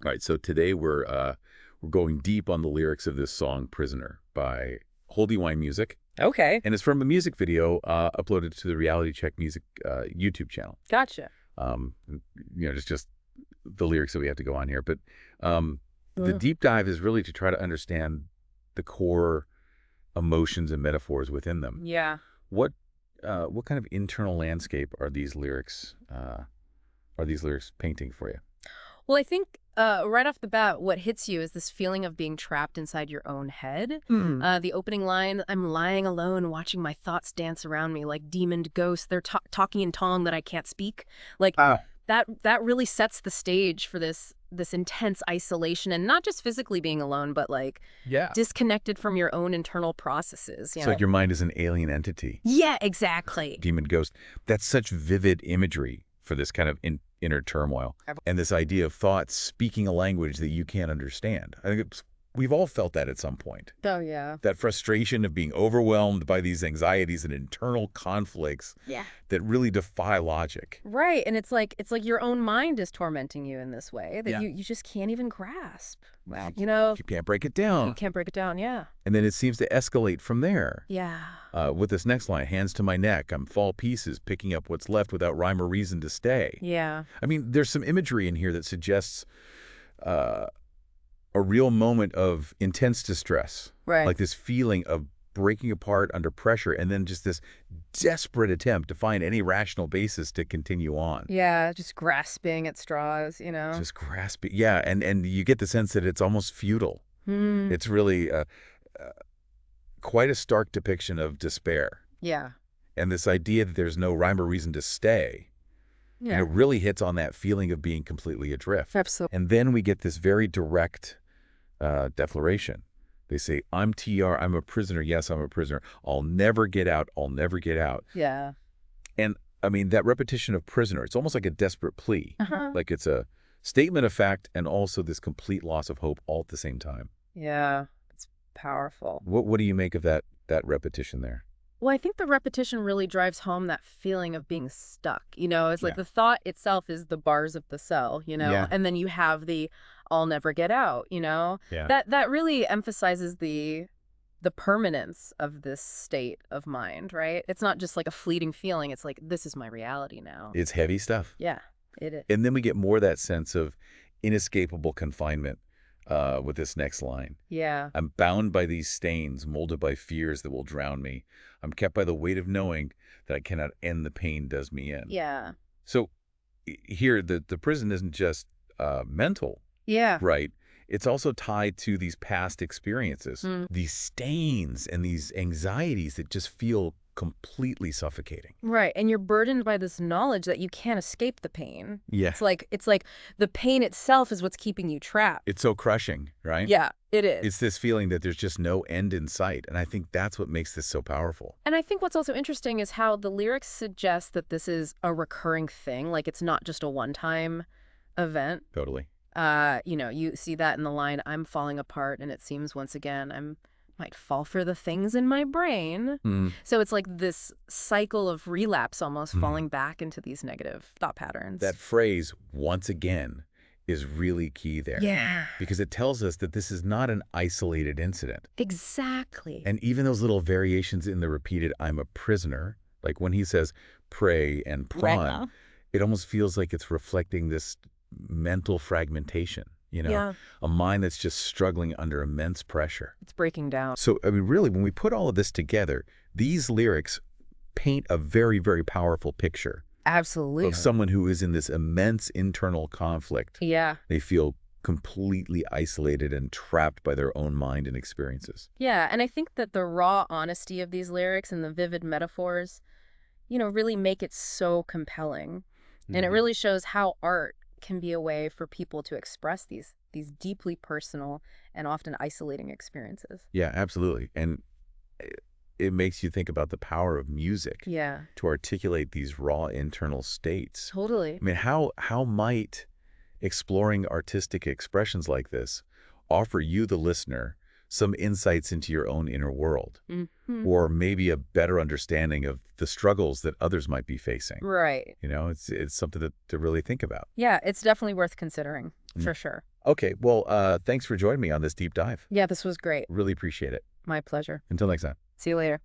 All right, so today we're going deep on the lyrics of this song "Prisoner" by HOLDYN Music, Okay. and it's from a music video uploaded to the Reality Check Music YouTube channel. Gotcha. Um, just the lyrics that we have to go on here, but the deep dive is really to try to understand the core emotions and metaphors within them. Yeah. What kind of internal landscape are these lyrics painting for you? Well, I think right off the bat, what hits you is this feeling of being trapped inside your own head. The opening line, I'm lying alone, watching my thoughts dance around me like demoned ghosts. They're talking in tongue that I can't speak. Like that really sets the stage for this intense isolation, and not just physically being alone, but like disconnected from your own internal processes. So like your mind is an alien entity. Yeah, exactly. Demon ghost. That's such vivid imagery for this kind of inner turmoil. And this idea of thoughts speaking a language that you can't understand. I think we've all felt that at some point. Oh, yeah. That frustration of being overwhelmed by these anxieties and internal conflicts that really defy logic. Right. And it's like your own mind is tormenting you in this way that you just can't even grasp. Wow. You know? You can't break it down. You can't break it down, yeah. And then it seems to escalate from there. Yeah. With this next line, hands to my neck, I'm fall pieces, picking up what's left without rhyme or reason to stay. Yeah. I mean, there's some imagery in here that suggests a real moment of intense distress. Right. Like this feeling of breaking apart under pressure, and then just this desperate attempt to find any rational basis to continue on. Yeah, just grasping at straws, you know? Just grasping. Yeah, and you get the sense that it's almost futile. It's really quite a stark depiction of despair. Yeah. And this idea that there's no rhyme or reason to stay. Yeah. And it really hits on that feeling of being completely adrift. Absolutely. And then we get this very direct declaration. They say, I'm TR, I'm a prisoner. Yes, I'm a prisoner. I'll never get out. I'll never get out. Yeah. And I mean, that repetition of prisoner, it's almost like a desperate plea. Like it's a statement of fact and also this complete loss of hope all at the same time. Yeah. It's powerful. What do you make of that repetition there? Well, I think the repetition really drives home that feeling of being stuck. You know, it's like the thought itself is the bars of the cell, you know, and then you have the I'll never get out, you know. That really emphasizes the permanence of this state of mind, right? It's not just like a fleeting feeling. It's like, this is my reality now. It's heavy stuff. Yeah, it is. And then we get more that sense of inescapable confinement with this next line. Yeah. I'm bound by these stains, molded by fears that will drown me. I'm kept by the weight of knowing that I cannot end the pain does me in. Yeah. So here, the prison isn't just mental. Yeah. Right. It's also tied to these past experiences, these stains and these anxieties that just feel completely suffocating. Right. And you're burdened by this knowledge that you can't escape the pain. Yeah. It's like the pain itself is what's keeping you trapped. It's so crushing, right? Yeah, it is. It's this feeling that there's just no end in sight. And I think that's what makes this so powerful. And I think what's also interesting is how the lyrics suggest that this is a recurring thing. Like it's not just a one-time event. Totally. You know, you see that in the line, I'm falling apart, and it seems once again I might fall for the things in my brain. So it's like this cycle of relapse, almost falling back into these negative thought patterns. That phrase, once again, is really key there. Yeah. Because it tells us that this is not an isolated incident. Exactly. And even those little variations in the repeated, I'm a prisoner, like when he says pray and prawn, it almost feels like it's reflecting this mental fragmentation, you know, a mind that's just struggling under immense pressure. It's breaking down. So, I mean, really, when we put all of this together, these lyrics paint a very, very powerful picture. Absolutely. Of someone who is in this immense internal conflict. Yeah. They feel completely isolated and trapped by their own mind and experiences. Yeah, and I think that the raw honesty of these lyrics and the vivid metaphors, you know, really make it so compelling. And it really shows how art can be a way for people to express these deeply personal and often isolating experiences. Yeah, absolutely. And it makes you think about the power of music to articulate these raw internal states. Totally. I mean, how might exploring artistic expressions like this offer you, the listener, some insights into your own inner world, or maybe a better understanding of the struggles that others might be facing. Right. You know, it's something to really think about. Yeah, it's definitely worth considering, for sure. Okay, well, thanks for joining me on this deep dive. Yeah, this was great. Really appreciate it. My pleasure. Until next time. See you later.